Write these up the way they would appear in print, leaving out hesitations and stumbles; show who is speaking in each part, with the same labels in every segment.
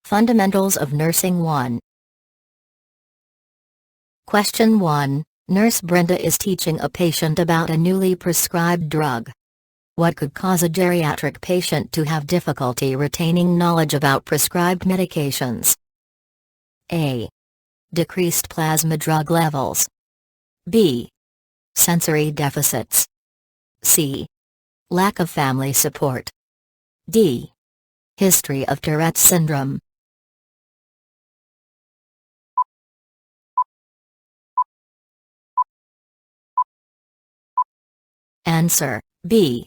Speaker 1: Fundamentals of Nursing 1. Question 1. Nurse Brenda is teaching a patient about a newly prescribed drug. What could cause a geriatric patient to have difficulty retaining knowledge about prescribed medications? A. Decreased plasma drug levels. B. Sensory deficits. C. Lack of family support. D. History of Tourette syndrome. Answer: B.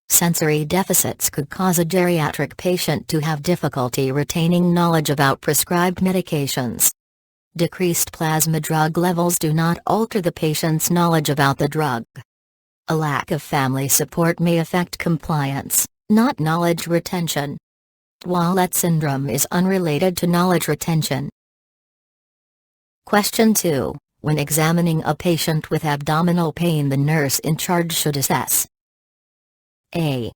Speaker 1: Sensory deficits could cause a geriatric patient to have difficulty retaining knowledge about prescribed medications. Decreased plasma drug levels do not alter the patient's knowledge about the drug. A lack of family support may affect compliance, not knowledge retention. Toilette syndrome is unrelated to knowledge retention. Question 2. When examining a patient with abdominal pain, the nurse in charge should assess: A.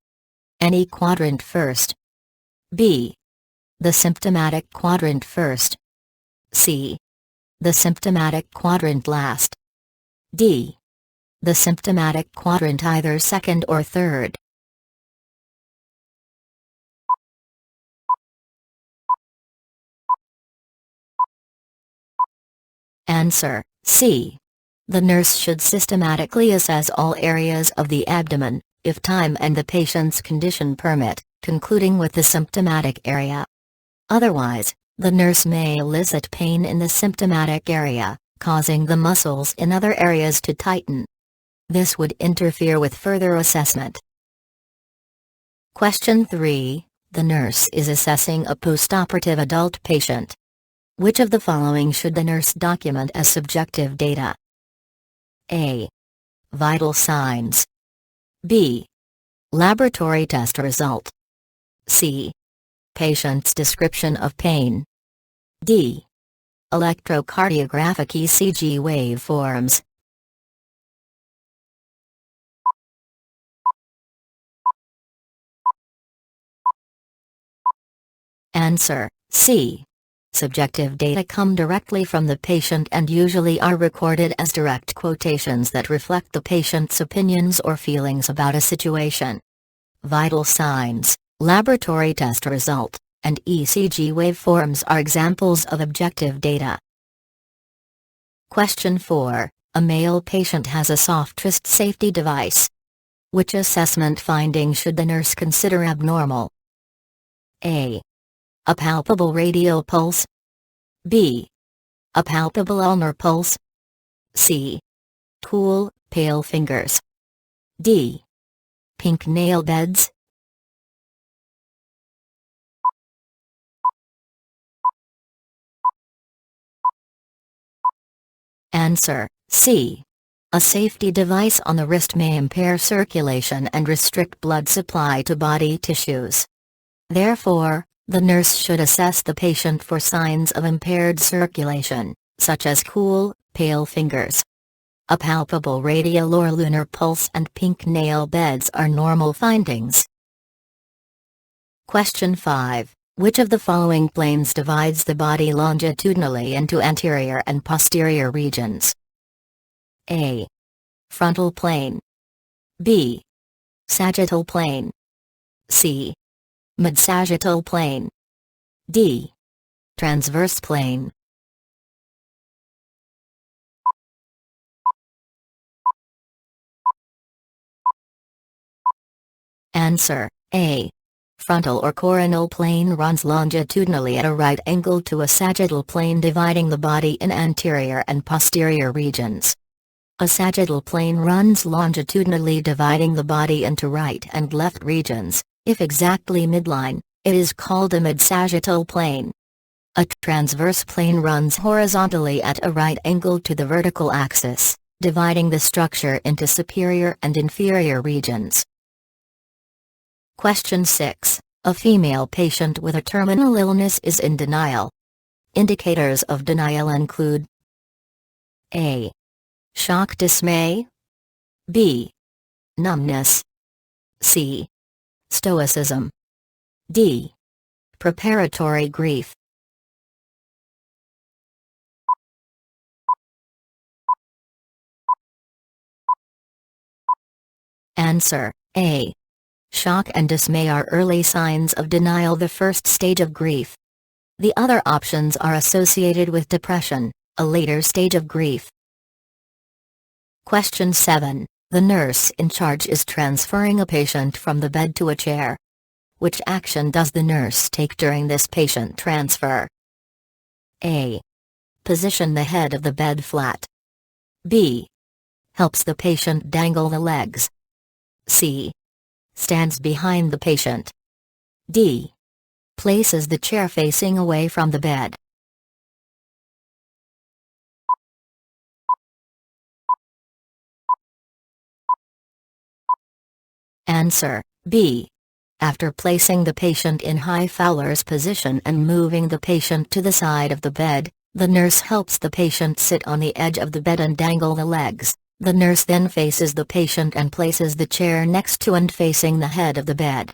Speaker 1: Any quadrant first. B. The symptomatic quadrant first. C. The symptomatic quadrant last. D. The symptomatic quadrant either second or third. Answer: C. The nurse should systematically assess all areas of the abdomen, if time and the patient's condition permit, concluding with the symptomatic area. Otherwise, the nurse may elicit pain in the symptomatic area, causing the muscles in other areas to tighten. This would interfere with further assessment. Question 3. The nurse is assessing a postoperative adult patient. Which of the following should the nurse document as subjective data? A. Vital signs. B. Laboratory test result. C. Patient's description of pain. D. Electrocardiographic ECG waveforms. Answer: C. Subjective data come directly from the patient and usually are recorded as direct quotations that reflect the patient's opinions or feelings about a situation. Vital signs, laboratory test result, and ECG waveforms are examples of objective data. Question 4. A male patient has a soft wrist safety device. Which assessment finding should the nurse consider abnormal? A. A palpable radial pulse. B. A palpable ulnar pulse. C. Cool, pale fingers. D. Pink nail beds. Answer: C. A safety device on the wrist may impair circulation and restrict blood supply to body tissues. Therefore, the nurse should assess the patient for signs of impaired circulation, such as cool, pale fingers. A palpable radial or lunar pulse and pink nail beds are normal findings. Question 5. Which of the following planes divides the body longitudinally into anterior and posterior regions? A. Frontal plane. B. Sagittal plane. C. Mid-sagittal plane. D. Transverse plane. Answer: A. Frontal or coronal plane runs longitudinally at a right angle to a sagittal plane dividing the body in anterior and posterior regions. A sagittal plane runs longitudinally dividing the body into right and left regions. If exactly midline, it is called a mid-sagittal plane. A transverse plane runs horizontally at a right angle to the vertical axis, dividing the structure into superior and inferior regions. Question 6. A female patient with a terminal illness is in denial. Indicators of denial include: A. Shock dismay. B. Numbness. C. Stoicism. D. Preparatory grief. Answer: A. Shock and dismay are early signs of denial, the first stage of grief. The other options are associated with depression, a later stage of grief. Question 7. The nurse in charge is transferring a patient from the bed to a chair. Which action does the nurse take during this patient transfer? A. Position the head of the bed flat. B. Helps the patient dangle the legs. C. Stands behind the patient. D. Places the chair facing away from the bed. Answer: B. After placing the patient in high Fowler's position and moving the patient to the side of the bed, the nurse helps the patient sit on the edge of the bed and dangle the legs. The nurse then faces the patient and places the chair next to and facing the head of the bed.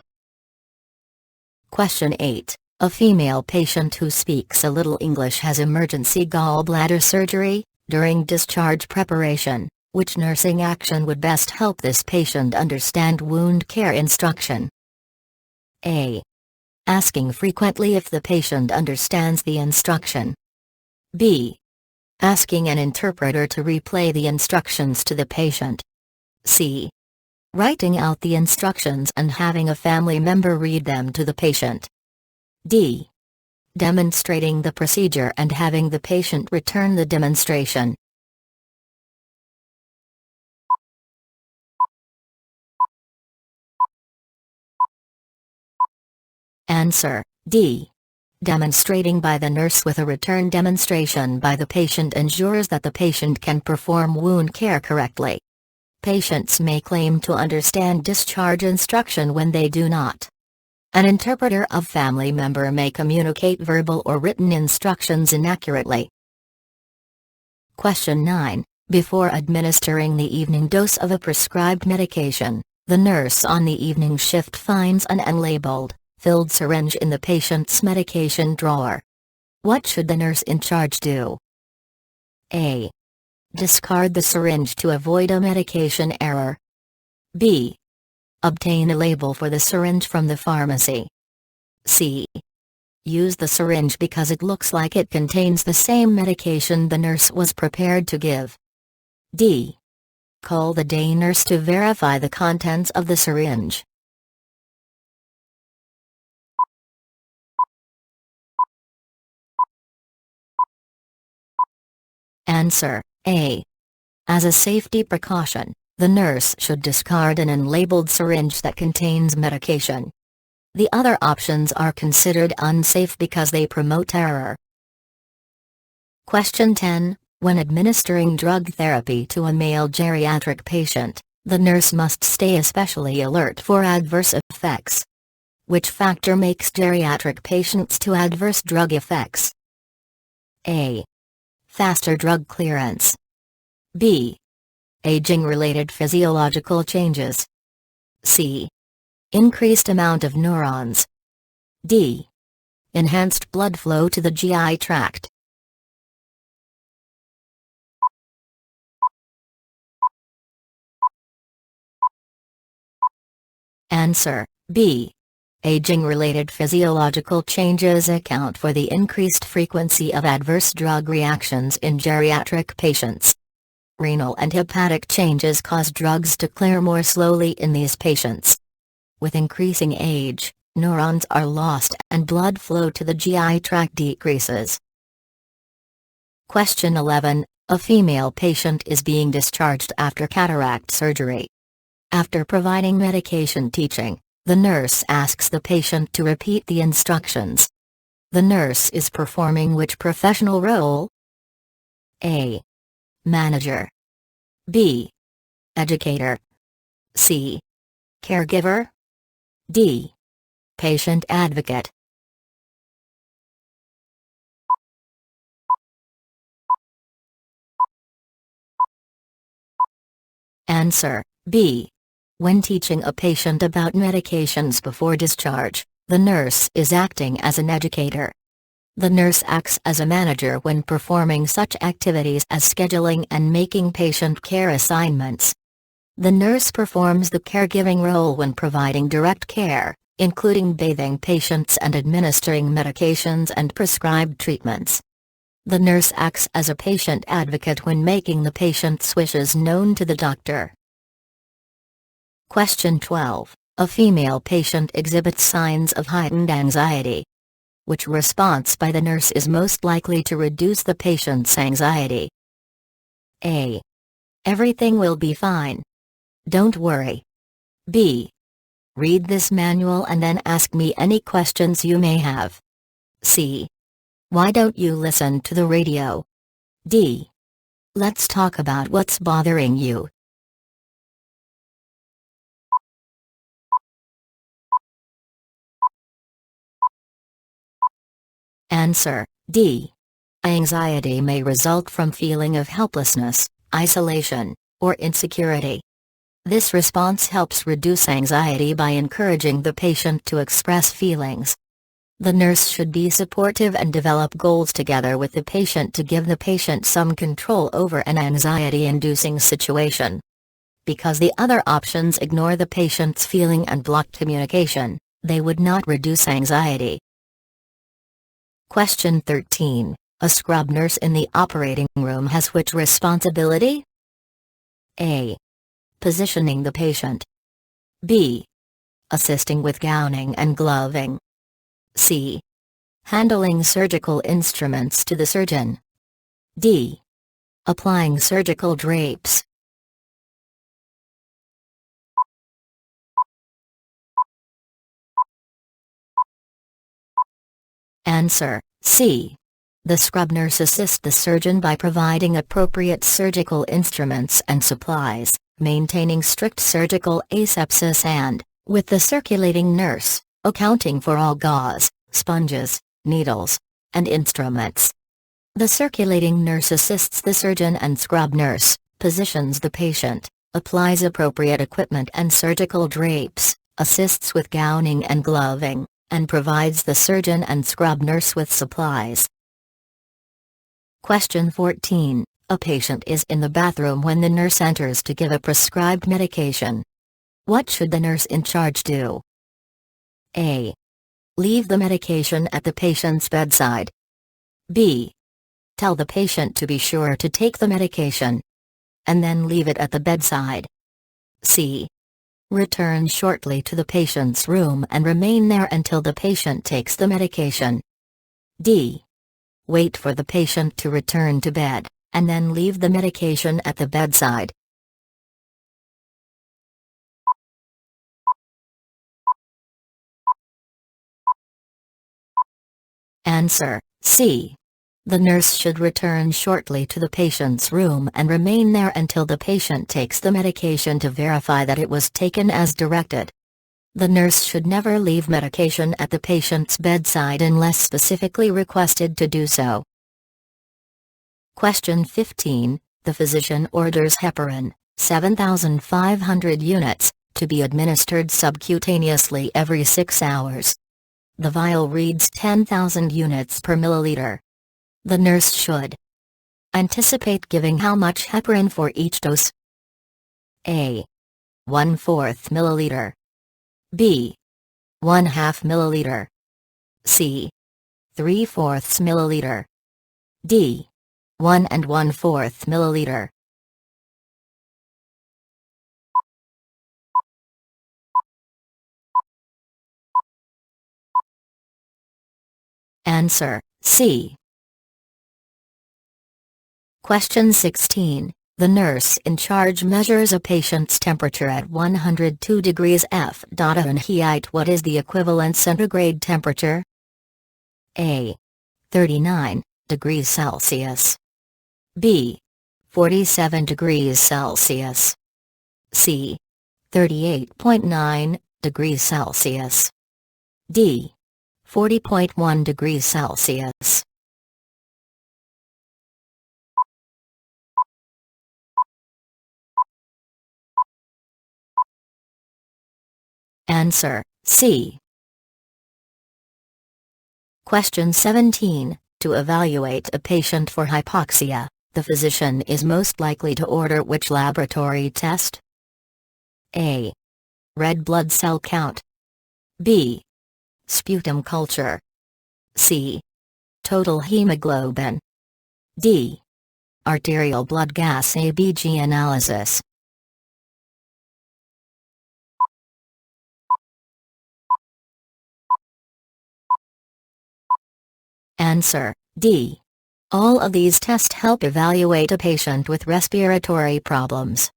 Speaker 1: Question 8. A female patient who speaks a little English has emergency gallbladder surgery. During discharge preparation, which nursing action would best help this patient understand wound care instruction? A. Asking frequently if the patient understands the instruction. B. Asking an interpreter to replay the instructions to the patient. C. Writing out the instructions and having a family member read them to the patient. D. Demonstrating the procedure and having the patient return the demonstration. Answer: D. Demonstrating by the nurse with a return demonstration by the patient ensures that the patient can perform wound care correctly. Patients may claim to understand discharge instruction when they do not. An interpreter of family member may communicate verbal or written instructions inaccurately. Question 9. Before administering the evening dose of a prescribed medication, the nurse on the evening shift finds an unlabeled, filled syringe in the patient's medication drawer. What should the nurse in charge do? A. Discard the syringe to avoid a medication error. B. Obtain a label for the syringe from the pharmacy. C. Use the syringe because it looks like it contains the same medication the nurse was prepared to give. D. Call the day nurse to verify the contents of the syringe. Answer: A. As a safety precaution, the nurse should discard an unlabeled syringe that contains medication. The other options are considered unsafe because they promote error. Question 10. When administering drug therapy to a male geriatric patient, the nurse must stay especially alert for adverse effects. Which factor makes geriatric patients to adverse drug effects? A. Faster drug clearance. B. Aging-related physiological changes. C. Increased amount of neurons. D. Enhanced blood flow to the GI tract. Answer: B. Aging-related physiological changes account for the increased frequency of adverse drug reactions in geriatric patients. Renal and hepatic changes cause drugs to clear more slowly in these patients. With increasing age, neurons are lost and blood flow to the GI tract decreases. Question 11. A female patient is being discharged after cataract surgery. After providing medication teaching, the nurse asks the patient to repeat the instructions. The nurse is performing which professional role? A. Manager. B. Educator. C. Caregiver. D. Patient advocate. Answer: B. When teaching a patient about medications before discharge, the nurse is acting as an educator. The nurse acts as a manager when performing such activities as scheduling and making patient care assignments. The nurse performs the caregiving role when providing direct care, including bathing patients and administering medications and prescribed treatments. The nurse acts as a patient advocate when making the patient's wishes known to the doctor. Question 12. A female patient exhibits signs of heightened anxiety. Which response by the nurse is most likely to reduce the patient's anxiety? A. Everything will be fine. Don't worry. B. Read this manual and then ask me any questions you may have. C. Why don't you listen to the radio? D. Let's talk about what's bothering you. Answer: D. Anxiety may result from feeling of helplessness, isolation, or insecurity. This response helps reduce anxiety by encouraging the patient to express feelings. The nurse should be supportive and develop goals together with the patient to give the patient some control over an anxiety-inducing situation. Because the other options ignore the patient's feeling and block communication, they would not reduce anxiety. Question 13. A scrub nurse in the operating room has which responsibility? A. Positioning the patient. B. Assisting with gowning and gloving. C. Handling surgical instruments to the surgeon. D. Applying surgical drapes. Answer: C. The scrub nurse assists the surgeon by providing appropriate surgical instruments and supplies, maintaining strict surgical asepsis and, with the circulating nurse, accounting for all gauze, sponges, needles, and instruments. The circulating nurse assists the surgeon and scrub nurse, positions the patient, applies appropriate equipment and surgical drapes, assists with gowning and gloving, and provides the surgeon and scrub nurse with supplies. Question 14. A patient is in the bathroom when the nurse enters to give a prescribed medication. What should the nurse in charge do? A. Leave the medication at the patient's bedside. B. Tell the patient to be sure to take the medication, and then leave it at the bedside. C. Return shortly to the patient's room and remain there until the patient takes the medication. D. Wait for the patient to return to bed, and then leave the medication at the bedside. Answer: C. The nurse should return shortly to the patient's room and remain there until the patient takes the medication to verify that it was taken as directed. The nurse should never leave medication at the patient's bedside unless specifically requested to do so. Question 15. The physician orders heparin, 7,500 units, to be administered subcutaneously every 6 hours. The vial reads 10,000 units per milliliter. The nurse should anticipate giving how much heparin for each dose? A. 1/4 milliliter. B. 1/2 milliliter. C. 3/4 milliliter. D. 1 1/4 milliliter. Answer: C. Question 16. The nurse in charge measures a patient's temperature at 102 degrees Fahrenheit. What is the equivalent centigrade temperature? A. 39 degrees Celsius. B. 47 degrees Celsius. C. 38.9 degrees Celsius. D. 40.1 degrees Celsius. Answer: C. Question 17. To evaluate a patient for hypoxia, the physician is most likely to order which laboratory test? A. Red blood cell count. B. Sputum culture. C. Total hemoglobin. D. Arterial blood gas ABG analysis. Answer: D. All of these tests help evaluate a patient with respiratory problems.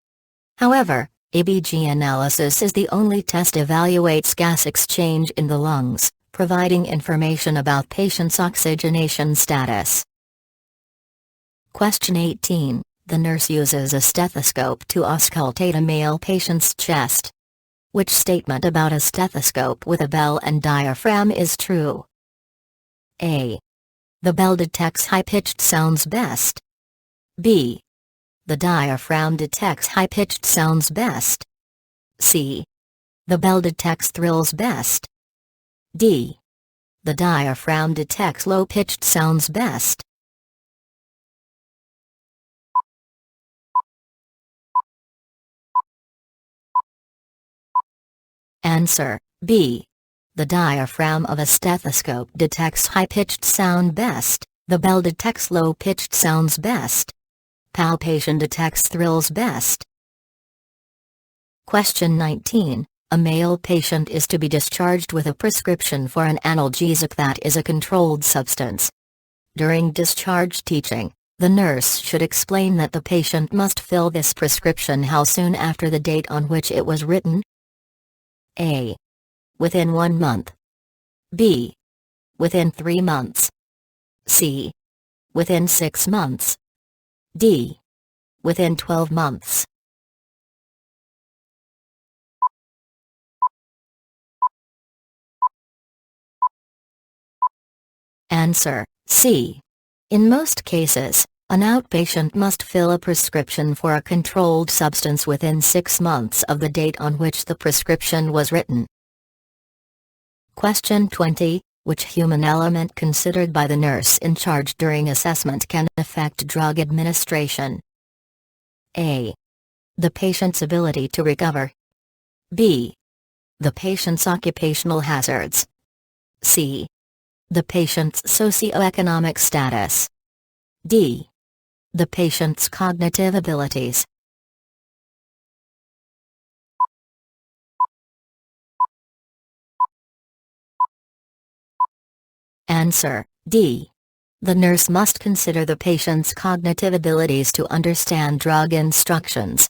Speaker 1: However, ABG analysis is the only test evaluates gas exchange in the lungs, providing information about patient's oxygenation status. Question 18. The nurse uses a stethoscope to auscultate a male patient's chest. Which statement about a stethoscope with a bell and diaphragm is true? A. The bell detects high-pitched sounds best. B. The diaphragm detects high-pitched sounds best. C. The bell detects thrills best. D. The diaphragm detects low-pitched sounds best. Answer: B. The diaphragm of a stethoscope detects high-pitched sound best, the bell detects low-pitched sounds best. Palpation detects thrills best. Question 19. A male patient is to be discharged with a prescription for an analgesic that is a controlled substance. During discharge teaching, the nurse should explain that the patient must fill this prescription how soon after the date on which it was written? A. Within 1 month. B. Within 3 months. C. Within 6 months. D. Within 12 months. Answer: C. In most cases, an outpatient must fill a prescription for a controlled substance within 6 months of the date on which the prescription was written. Question 20. Which human element considered by the nurse in charge during assessment can affect drug administration? A. The patient's ability to recover. B. The patient's occupational hazards. C. The patient's socioeconomic status. D. The patient's cognitive abilities. Answer: D. The nurse must consider the patient's cognitive abilities to understand drug instructions.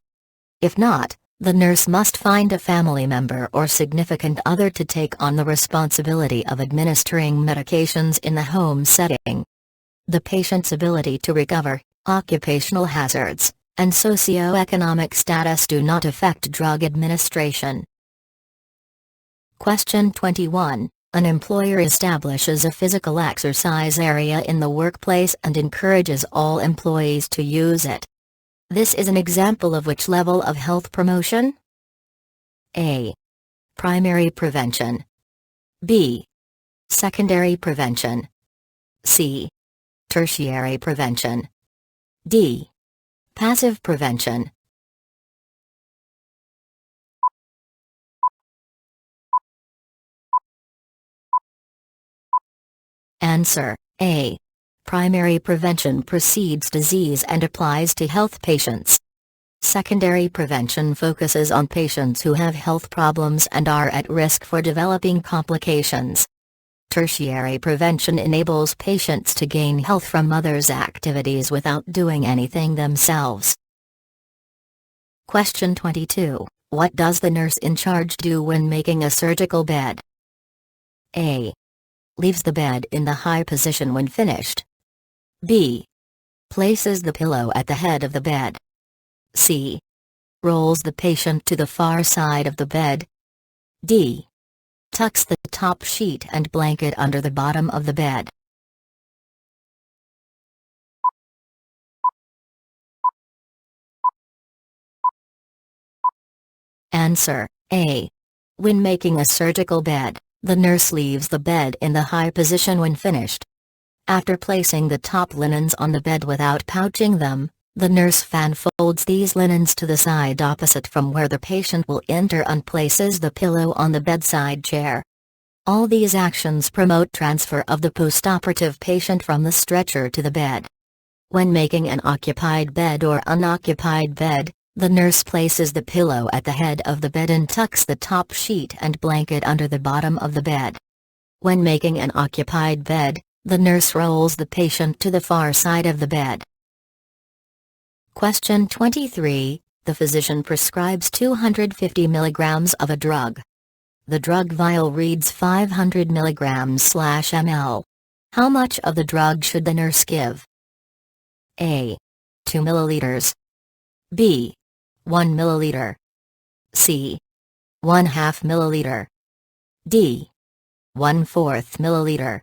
Speaker 1: If not, the nurse must find a family member or significant other to take on the responsibility of administering medications in the home setting. The patient's ability to recover, occupational hazards, and socioeconomic status do not affect drug administration. Question 21. An employer establishes a physical exercise area in the workplace and encourages all employees to use it. This is an example of which level of health promotion? A. Primary prevention. B. Secondary prevention. C. Tertiary prevention. D. Passive prevention. Answer: A. Primary prevention precedes disease and applies to health patients. Secondary prevention focuses on patients who have health problems and are at risk for developing complications. Tertiary prevention enables patients to gain health from others' activities without doing anything themselves. Question 22. What does the nurse in charge do when making a surgical bed? A. Leaves the bed in the high position when finished. B. Places the pillow at the head of the bed. C. Rolls the patient to the far side of the bed. D. Tucks the top sheet and blanket under the bottom of the bed. Answer: A. When making a surgical bed, the nurse leaves the bed in the high position when finished. After placing the top linens on the bed without pouching them, The nurse fan folds these linens to the side opposite from where the patient will enter and places the pillow on the bedside chair. All these actions promote transfer of the postoperative patient from the stretcher to the bed. When making an occupied bed or unoccupied bed, the nurse places the pillow at the head of the bed and tucks the top sheet and blanket under the bottom of the bed. When making an occupied bed, the nurse rolls the patient to the far side of the bed. Question 23. The physician prescribes 250 mg of a drug. The drug vial reads 500 mg/ml. How much of the drug should the nurse give? A. 2 milliliters. B. 1 milliliter. C. 1/2 milliliter. D. 1/4 milliliter.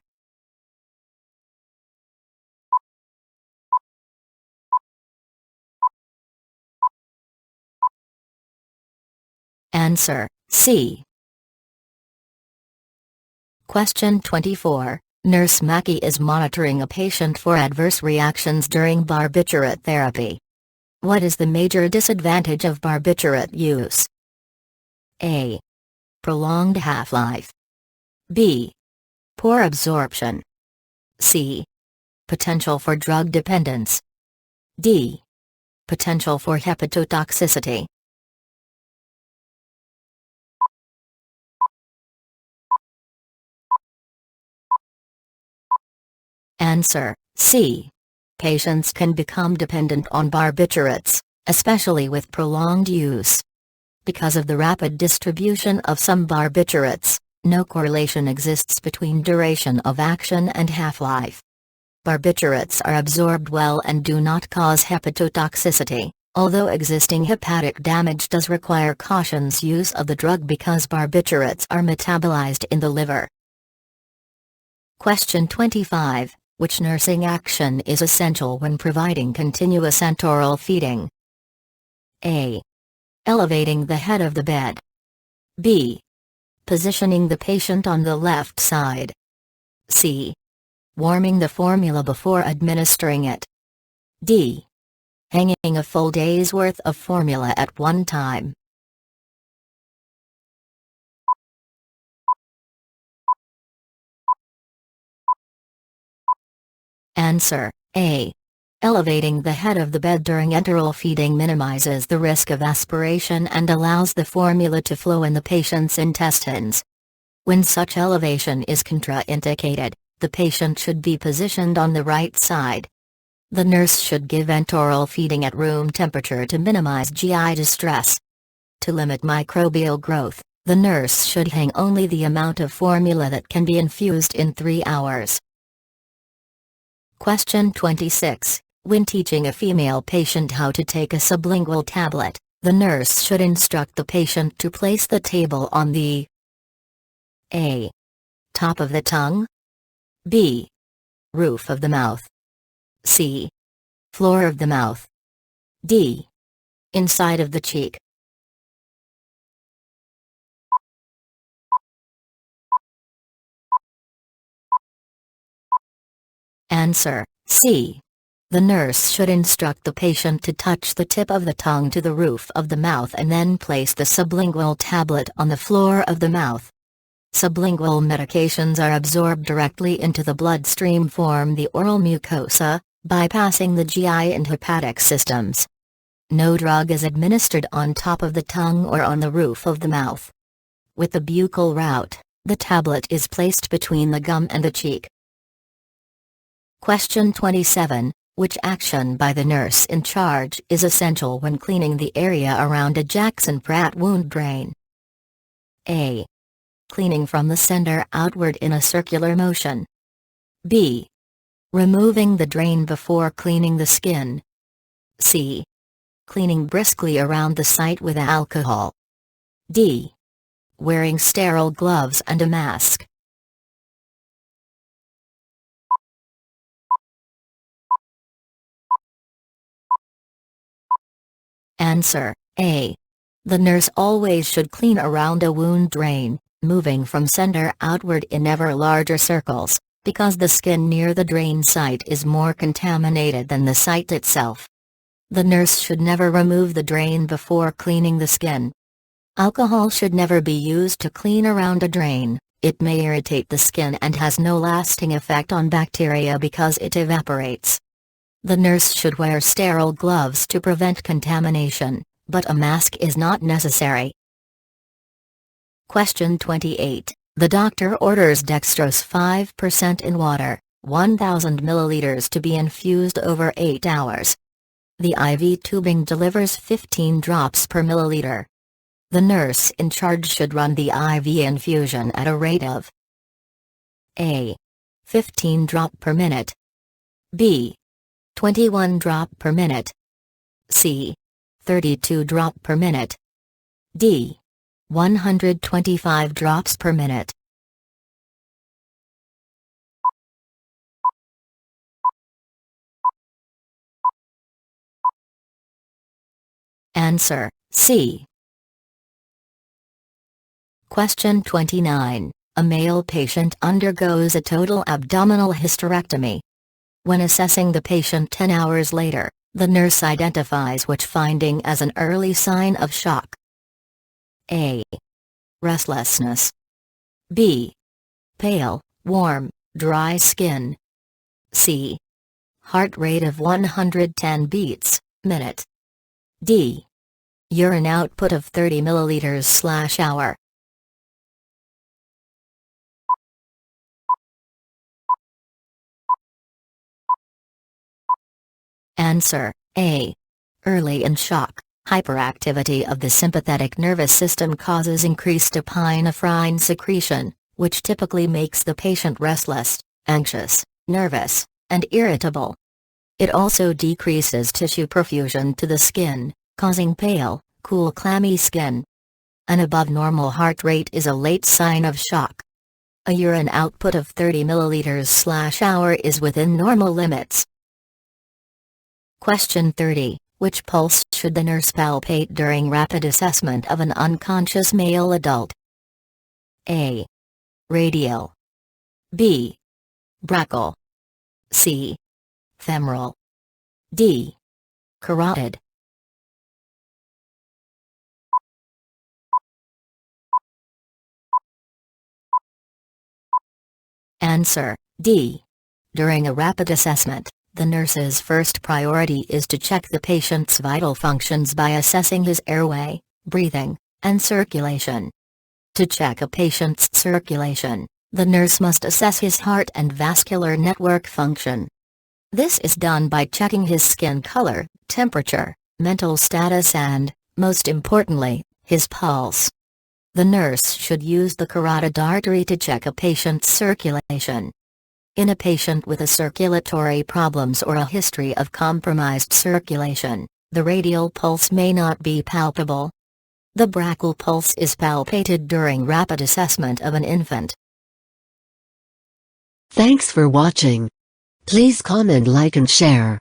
Speaker 1: Answer: C. Question 24. Nurse Mackie is monitoring a patient for adverse reactions during barbiturate therapy. What is the major disadvantage of barbiturate use? A. Prolonged half-life. B. Poor absorption. C. Potential for drug dependence. D. Potential for hepatotoxicity. Answer: C. Patients can become dependent on barbiturates, especially with prolonged use. Because of the rapid distribution of some barbiturates, no correlation exists between duration of action and half-life. Barbiturates are absorbed well and do not cause hepatotoxicity, although existing hepatic damage does require cautious use of the drug because barbiturates are metabolized in the liver. Question 25. Which nursing action is essential when providing continuous enteral feeding? A. Elevating the head of the bed. B. Positioning the patient on the left side. C. Warming the formula before administering it. D. Hanging a full day's worth of formula at one time. Answer: A. Elevating the head of the bed during enteral feeding minimizes the risk of aspiration and allows the formula to flow in the patient's intestines. When such elevation is contraindicated, the patient should be positioned on the right side. The nurse should give enteral feeding at room temperature to minimize GI distress. To limit microbial growth, the nurse should hang only the amount of formula that can be infused in 3 hours. Question 26. When teaching a female patient how to take a sublingual tablet, the nurse should instruct the patient to place the table on the A. Top of the tongue. B. Roof of the mouth. C. Floor of the mouth. D. Inside of the cheek. Answer: C. The nurse should instruct the patient to touch the tip of the tongue to the roof of the mouth and then place the sublingual tablet on the floor of the mouth. Sublingual medications are absorbed directly into the bloodstream, form the oral mucosa, bypassing the GI and hepatic systems. No drug is administered on top of the tongue or on the roof of the mouth. With the buccal route, the tablet is placed between the gum and the cheek. Question 27. Which action by the nurse in charge is essential when cleaning the area around a Jackson-Pratt wound drain? A. Cleaning from the center outward in a circular motion. B. Removing the drain before cleaning the skin. C. Cleaning briskly around the site with alcohol. D. Wearing sterile gloves and a mask. Answer: A. The nurse always should clean around a wound drain, moving from center outward in ever larger circles, because the skin near the drain site is more contaminated than the site itself. The nurse should never remove the drain before cleaning the skin. Alcohol should never be used to clean around a drain. It may irritate the skin and has no lasting effect on bacteria because it evaporates. The nurse should wear sterile gloves to prevent contamination, but a mask is not necessary. Question 28. The doctor orders dextrose 5% in water, 1000 milliliters to be infused over 8 hours. The IV tubing delivers 15 drops per milliliter. The nurse in charge should run the IV infusion at a rate of A. 15 drop per minute. B. 21 drop per minute. C. 32 drop per minute. D. 125 drops per minute. Answer, C. Question 29. A male patient undergoes a total abdominal hysterectomy. When assessing the patient 10 hours later, the nurse identifies which finding as an early sign of shock. A. Restlessness. B. Pale, warm, dry skin. C. Heart rate of 110 beats, minute. D. Urine output of 30 milliliters/hour. Answer, A. Early in shock, hyperactivity of the sympathetic nervous system causes increased epinephrine secretion, which typically makes the patient restless, anxious, nervous, and irritable. It also decreases tissue perfusion to the skin, causing pale, cool clammy skin. An above normal heart rate is a late sign of shock. A urine output of 30 milliliters/hour is within normal limits. Question 30. Which pulse should the nurse palpate during rapid assessment of an unconscious male adult? A. Radial. B. Brachial. C. Femoral. D. Carotid. Answer, D. During a rapid assessment, the nurse's first priority is to check the patient's vital functions by assessing his airway, breathing, and circulation. To check a patient's circulation, the nurse must assess his heart and vascular network function. This is done by checking his skin color, temperature, mental status and, most importantly, his pulse. The nurse should use the carotid artery to check a patient's circulation. In a patient with a circulatory problems or a history of compromised circulation, the radial pulse may not be palpable. The brachial pulse is palpated during rapid assessment of an infant.
Speaker 2: Thanks for watching. Please comment, like and share.